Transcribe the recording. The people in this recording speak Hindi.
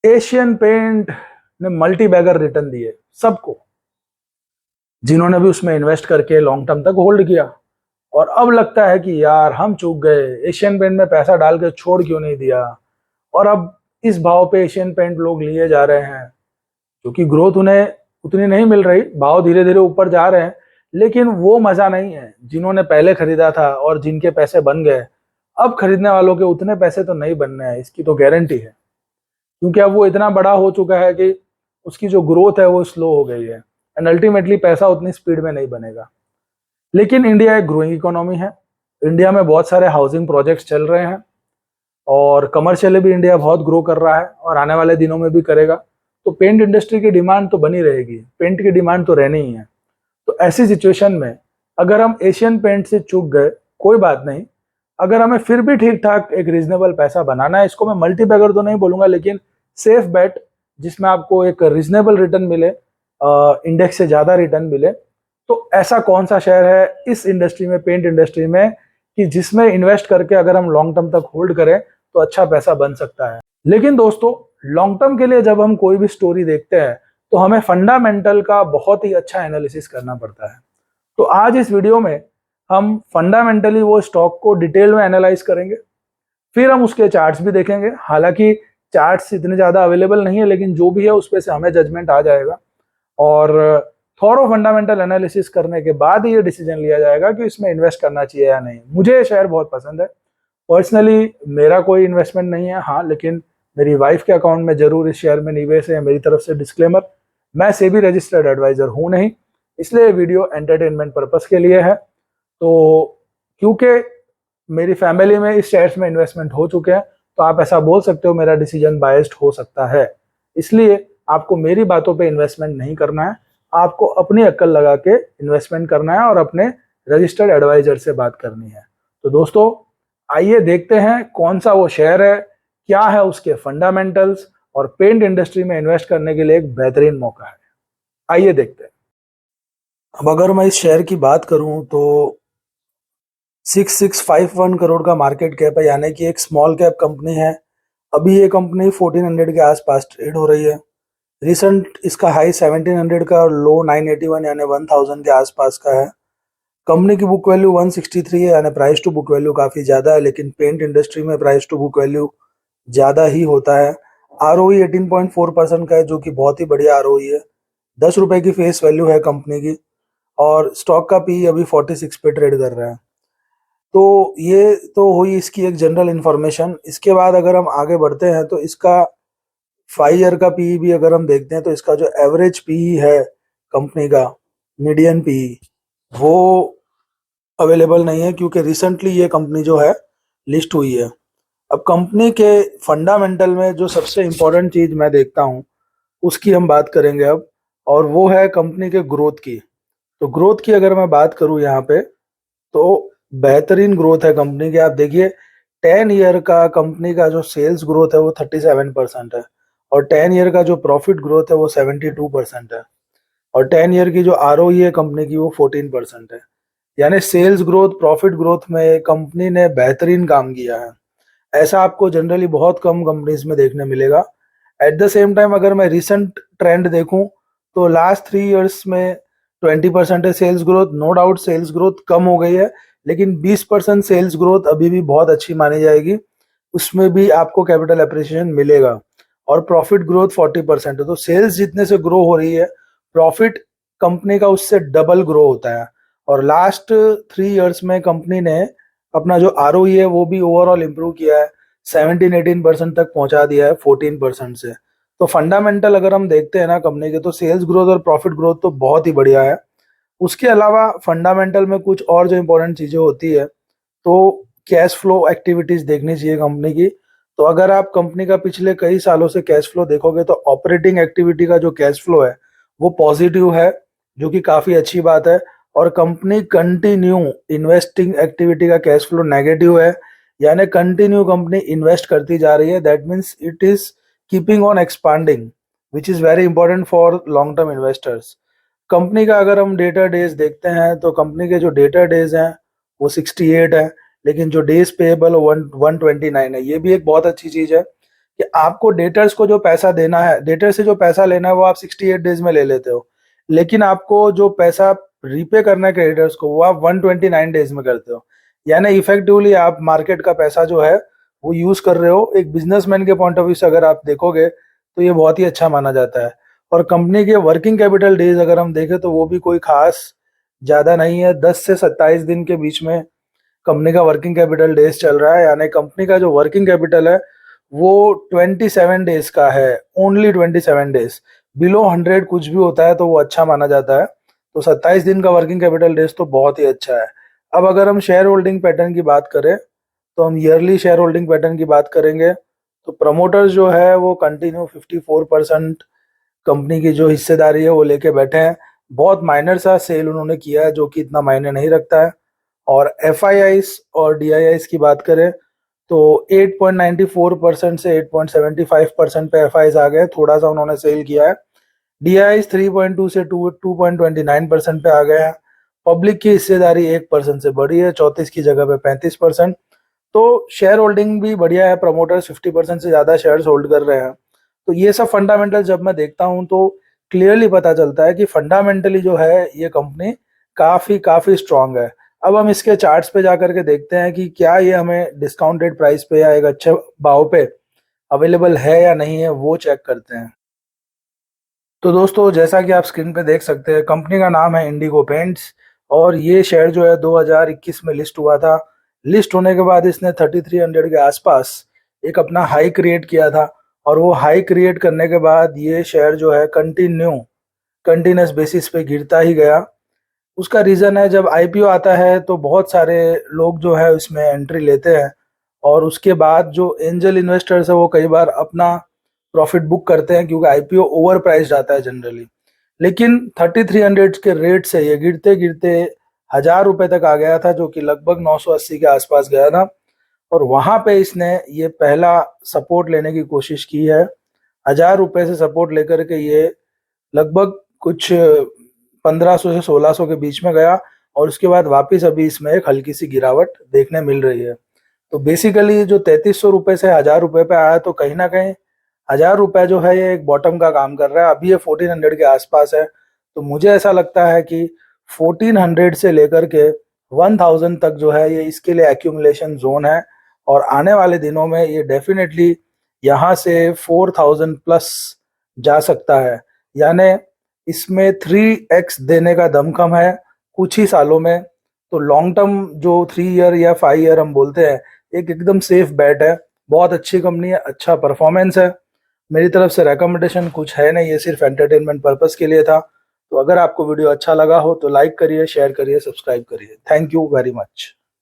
एशियन पेंट ने मल्टी बैगर रिटर्न दिए सबको, जिन्होंने भी उसमें इन्वेस्ट करके लॉन्ग टर्म तक होल्ड किया। और अब लगता है कि यार हम चूक गए, एशियन पेंट में पैसा डाल के छोड़ क्यों नहीं दिया। और अब इस भाव पे एशियन पेंट लोग लिए जा रहे हैं, क्योंकि ग्रोथ उन्हें उतनी नहीं मिल रही, भाव धीरे धीरे ऊपर जा रहे हैं, लेकिन वो मजा नहीं है जिन्होंने पहले खरीदा था और जिनके पैसे बन गए। अब खरीदने वालों के उतने पैसे तो नहीं बनने हैं, इसकी तो गारंटी है, क्योंकि अब वो इतना बड़ा हो चुका है कि उसकी जो ग्रोथ है वो स्लो हो गई है, एंड अल्टीमेटली पैसा उतनी स्पीड में नहीं बनेगा। लेकिन इंडिया एक ग्रोइंग इकोनॉमी है, इंडिया में बहुत सारे हाउसिंग प्रोजेक्ट्स चल रहे हैं और कमर्शियली भी इंडिया बहुत ग्रो कर रहा है और आने वाले दिनों में भी करेगा। तो पेंट इंडस्ट्री की डिमांड तो बनी रहेगी, पेंट की डिमांड तो रहनी ही है। तो ऐसी सिचुएशन में अगर हम एशियन पेंट से चूक गए, कोई बात नहीं, अगर हमें फिर भी ठीक ठाक एक रीजनेबल पैसा बनाना है, इसको मैं मल्टी बैगर तो नहीं बोलूंगा, लेकिन सेफ बेट जिसमें आपको एक रीजनेबल रिटर्न मिले, इंडेक्स से ज्यादा रिटर्न मिले, तो ऐसा कौन सा शेयर है इस इंडस्ट्री में, पेंट इंडस्ट्री में, कि जिसमें इन्वेस्ट करके अगर हम लॉन्ग टर्म तक होल्ड करें तो अच्छा पैसा बन सकता है। लेकिन दोस्तों, लॉन्ग टर्म के लिए जब हम कोई भी स्टोरी देखते हैं तो हमें फंडामेंटल का बहुत ही अच्छा एनालिसिस करना पड़ता है। तो आज इस वीडियो में हम फंडामेंटली वो स्टॉक को डिटेल में एनालाइज करेंगे, फिर हम उसके चार्ट्स भी देखेंगे। हालांकि चार्ट्स इतने ज्यादा अवेलेबल नहीं है, लेकिन जो भी है उस पे से हमें जजमेंट आ जाएगा और थोरो फंडामेंटल एनालिसिस करने के बाद ये डिसीजन लिया जाएगा कि इसमें इन्वेस्ट करना चाहिए या नहीं। मुझे ये शेयर बहुत पसंद है, पर्सनली मेरा कोई इन्वेस्टमेंट नहीं है, हाँ, लेकिन मेरी वाइफ के अकाउंट में जरूर इस शेयर में निवेश है। मेरी तरफ से डिस्क्लेमर, मैं सेबी रजिस्टर्ड एडवाइजर हूं नहीं, इसलिए वीडियो एंटरटेनमेंट पर्पस के लिए है। तो क्योंकि मेरी फैमिली में इस शेयर्स में इन्वेस्टमेंट हो चुके हैं, तो आप ऐसा बोल सकते हो मेरा डिसीजन बायस्ड हो सकता है। इसलिए आपको मेरी बातों पे इन्वेस्टमेंट नहीं करना है, आपको अपनी अक्ल लगा के इन्वेस्टमेंट करना है और अपने रजिस्टर्ड एडवाइजर से बात करनी है। तो दोस्तों, आइए देखते हैं कौन सा वो शेयर है, क्या है उसके फंडामेंटल्स, और पेंट इंडस्ट्री में इन्वेस्ट करने के लिए एक बेहतरीन मौका है। आइए देखते हैं। अब अगर मैं इस शेयर की बात करूं तो 6651 करोड़ का मार्केट कैप है, यानी कि एक स्मॉल कैप कंपनी है। अभी ये कंपनी 1400 के आसपास ट्रेड हो रही है। रिसेंट इसका हाई 1700 का और लो 981 यानी 1000 के आसपास का है। कंपनी की बुक वैल्यू 163 है, यानी प्राइस टू बुक वैल्यू काफी ज्यादा है, लेकिन पेंट इंडस्ट्री में प्राइस टू बुक वैल्यू ज्यादा ही होता है। आरओई 18.4% का है, जो कि बहुत ही बढ़िया आरओई है। 10 रुपए की फेस वैल्यू है कंपनी की, और स्टॉक का पी अभी 46 पे ट्रेड कर रहा है। तो ये तो हुई इसकी एक जनरल इंफॉर्मेशन। इसके बाद अगर हम आगे बढ़ते हैं तो इसका 5 ईयर का पी भी अगर हम देखते हैं तो इसका जो एवरेज पी है कंपनी का, मीडियन पी, वो अवेलेबल नहीं है, क्योंकि रिसेंटली ये कंपनी जो है लिस्ट हुई है। अब कंपनी के फंडामेंटल में जो सबसे इम्पोर्टेंट चीज मैं देखता हूँ उसकी हम बात करेंगे अब, और वो है कंपनी के ग्रोथ की। तो ग्रोथ की अगर मैं बात करूँ यहाँ पे, तो बेहतरीन ग्रोथ है कंपनी की। आप देखिए 10 ईयर का कंपनी का जो सेल्स ग्रोथ है वो 37% है, और 10 ईयर का जो प्रॉफिट ग्रोथ है वो 72% है, और 10 ईयर की जो आरओई है कंपनी की वो 14% है। यानी सेल्स ग्रोथ, प्रॉफिट ग्रोथ में कंपनी ने बेहतरीन काम किया है। ऐसा आपको जनरली बहुत कम कंपनीज में देखने मिलेगा। एट द सेम टाइम अगर मैं रिसेंट ट्रेंड देखूं तो लास्ट 3 ईयर्स में 20% है sales growth. No doubt sales growth कम हो गई है, लेकिन 20% सेल्स ग्रोथ अभी भी बहुत अच्छी मानी जाएगी। उसमें भी आपको कैपिटल एप्रिसिएशन मिलेगा, और प्रॉफिट ग्रोथ 40% है। तो सेल्स जितने से ग्रो हो रही है, प्रॉफिट कंपनी का उससे डबल ग्रो होता है। और लास्ट 3 ईयर्स में कंपनी ने अपना जो आरओई है वो भी ओवरऑल इम्प्रूव किया है, 17-18% तक पहुंचा दिया है 14% से। तो फंडामेंटल अगर हम देखते हैं ना कंपनी के, तो सेल्स ग्रोथ और प्रॉफिट ग्रोथ तो बहुत ही बढ़िया है। उसके अलावा फंडामेंटल में कुछ और जो इंपॉर्टेंट चीजें होती है, तो कैश फ्लो एक्टिविटीज देखनी चाहिए कंपनी की। तो अगर आप कंपनी का पिछले कई सालों से कैश फ्लो देखोगे तो ऑपरेटिंग एक्टिविटी का जो कैश फ्लो है वो पॉजिटिव है, जो कि काफी अच्छी बात है। और कंपनी कंटिन्यू इन्वेस्टिंग एक्टिविटी का कैश फ्लो नेगेटिव है, यानी कंटिन्यू कंपनी इन्वेस्ट करती जा रही है। That means it is keeping on expanding, which is very important for long term investors. Company का अगर हम डेटा डेज देखते हैं तो कंपनी के जो डेटा डेज हैं वो 68 है, लेकिन जो डेज पेएबल 129 है। ये भी एक बहुत अच्छी चीज है, कि आपको डेटर्स को जो पैसा देना है, डेटर से जो पैसा लेना है वो आप 68 डेज में ले लेते हो, लेकिन आपको जो पैसा रीपे करना है क्रेडिटर्स को वो आप 129 डेज में करते हो। यानी इफेक्टिवली आप मार्केट का पैसा जो है वो यूज कर रहे हो। एक बिजनेसमैन के पॉइंट ऑफ व्यू से अगर आप देखोगे तो ये बहुत ही अच्छा माना जाता है। और कंपनी के वर्किंग कैपिटल डेज अगर हम देखें तो वो भी कोई खास ज्यादा नहीं है, 10 से 27 दिन के बीच में कंपनी का वर्किंग कैपिटल डेज चल रहा है। यानी कंपनी का जो वर्किंग कैपिटल है वो 27 डेज का है, ओनली 27 डेज। बिलो 100 कुछ भी होता है तो वो अच्छा माना जाता है। तो 27 दिन का वर्किंग कैपिटल डेज तो बहुत ही अच्छा है। अब अगर हम शेयर होल्डिंग पैटर्न की बात करें तो हम ईयरली शेयर होल्डिंग पैटर्न की बात करेंगे तो प्रमोटर्स जो है वो कंटिन्यू 54% कंपनी की जो हिस्सेदारी है वो लेके बैठे हैं। बहुत माइनर सा सेल उन्होंने किया है जो कि इतना मायने नहीं रखता है। और एफ और डी की बात करें तो 8.94% से 8.75% पे एफ आ गए, थोड़ा सा उन्होंने सेल किया है। डी 3.2 से 2.29% पे आ गए हैं। पब्लिक की हिस्सेदारी 1% से बढ़ी है, 34 की जगह पे 35%। तो शेयर होल्डिंग भी बढ़िया है, प्रमोटर्स 50% से ज्यादा शेयर्स होल्ड कर रहे हैं। तो ये सब फंडामेंटल जब मैं देखता हूँ तो क्लियरली पता चलता है कि फंडामेंटली जो है ये कंपनी काफी काफी स्ट्रांग है। अब हम इसके चार्ट्स पे जाकर के देखते हैं कि क्या ये हमें डिस्काउंटेड प्राइस पे या एक अच्छे भाव पे अवेलेबल है या नहीं है, वो चेक करते हैं। तो दोस्तों जैसा कि आप स्क्रीन पे देख सकते हैं, कंपनी का नाम है इंडिगो पेंट्स और ये शेयर जो है 2021 में लिस्ट हुआ था। लिस्ट होने के बाद इसने 3300 के आसपास एक अपना हाई क्रिएट किया था और वो हाई क्रिएट करने के बाद ये शेयर जो है कंटिन्यूस बेसिस पे गिरता ही गया। उसका रीज़न है जब आईपीओ आता है तो बहुत सारे लोग जो है इसमें एंट्री लेते हैं और उसके बाद जो एंजल इन्वेस्टर्स है वो कई बार अपना प्रॉफिट बुक करते हैं क्योंकि आईपीओ ओवर प्राइस्ड आता है जनरली। लेकिन 3300 के रेट से ये गिरते गिरते 1000 रुपए तक आ गया था, जो कि लगभग 980 के आसपास गया था। और वहां पे इसने ये पहला सपोर्ट लेने की कोशिश की है। 1000 रुपए से सपोर्ट लेकर के ये लगभग कुछ 1500 से 1600 के बीच में गया और उसके बाद वापस अभी इसमें एक हल्की सी गिरावट देखने मिल रही है। तो बेसिकली जो 3300 रुपए से 1000 रुपए पे आया तो कहीं ना कहीं 1000 रुपए जो है ये एक बॉटम का काम कर रहा है। अभी ये 1400 के आसपास है। तो मुझे ऐसा लगता है कि 1400 से लेकर के 1000 तक जो है ये इसके लिए एक्यूमुलेशन जोन है और आने वाले दिनों में ये डेफिनेटली यहाँ से 4000 प्लस जा सकता है। यानी इसमें 3x देने का दमखम है कुछ ही सालों में। तो लॉन्ग टर्म जो 3 ईयर या 5 ईयर हम बोलते हैं, एक एकदम सेफ बैट है। बहुत अच्छी कंपनी है, अच्छा परफॉर्मेंस है। मेरी तरफ से रेकमेंडेशन कुछ है नहीं, ये सिर्फ एंटरटेनमेंट पर्पस के लिए था। तो अगर आपको वीडियो अच्छा लगा हो तो लाइक करिए, शेयर करिए, सब्सक्राइब करिए। Thank you very much.